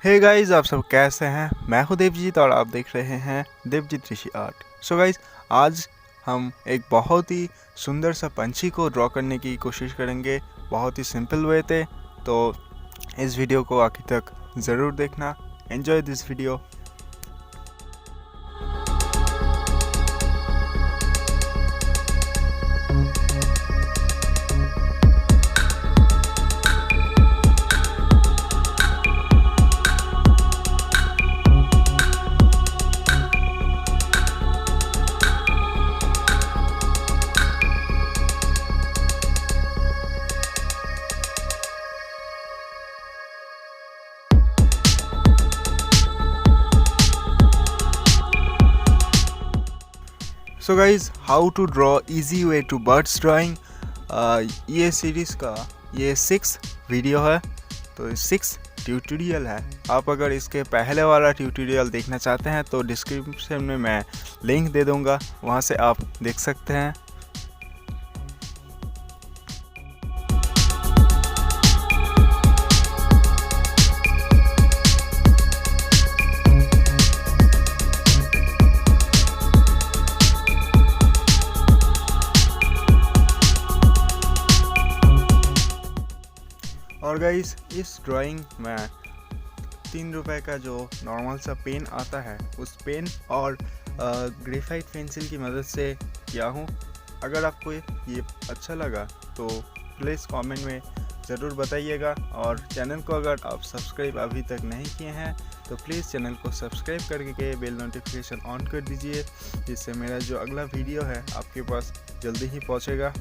Hey guys, आप सब कैसे हैं? मैं हूं देवजीत और आप देख रहे हैं देवजीत ऋषि आर्ट। सो गाइस, आज हम एक बहुत ही सुंदर सा पंछी को ड्रॉ करने की कोशिश करेंगे, बहुत ही सिंपल वे थे। तो इस वीडियो को आखिर तक ज़रूर देखना। Enjoy this video. So guys, how to draw easy way to birds drawing. ये सीरीज़ का ये 6 वीडियो है, तो 6 ट्यूटोरियल है। आप अगर इसके पहले वाला ट्यूटोरियल देखना चाहते हैं तो डिस्क्रिप्शन में मैं लिंक दे दूंगा, वहां से आप देख सकते हैं। और गाइस, इस ड्राइंग में 3 रुपए का जो नॉर्मल सा पेन आता है, उस पेन और ग्रेफाइट पेंसिल की मदद से किया हूँ। अगर आपको ये अच्छा लगा तो प्लीज़ कमेंट में ज़रूर बताइएगा। और चैनल को अगर आप सब्सक्राइब अभी तक नहीं किए हैं तो प्लीज़ चैनल को सब्सक्राइब करके बेल नोटिफिकेशन ऑन कर दीजिए, जिससे मेरा जो अगला वीडियो है आपके पास जल्दी ही पहुँचेगा।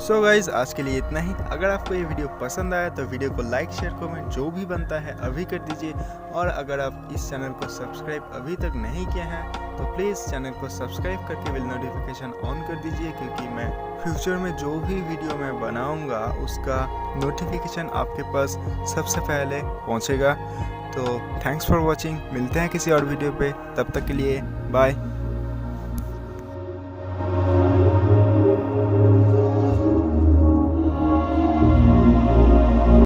सो गाइज, आज के लिए इतना ही। अगर आपको ये वीडियो पसंद आया तो वीडियो को लाइक, शेयर, कमेंट जो भी बनता है अभी कर दीजिए। और अगर आप इस चैनल को सब्सक्राइब अभी तक नहीं किए हैं तो प्लीज़ चैनल को सब्सक्राइब करके बेल नोटिफिकेशन ऑन कर दीजिए, क्योंकि मैं फ्यूचर में जो भी वीडियो मैं बनाऊंगा उसका नोटिफिकेशन आपके पास सबसे पहले पहुंचेगा। तो थैंक्स फॉर वॉचिंग। मिलते हैं किसी और वीडियो पे, तब तक के लिए बाय।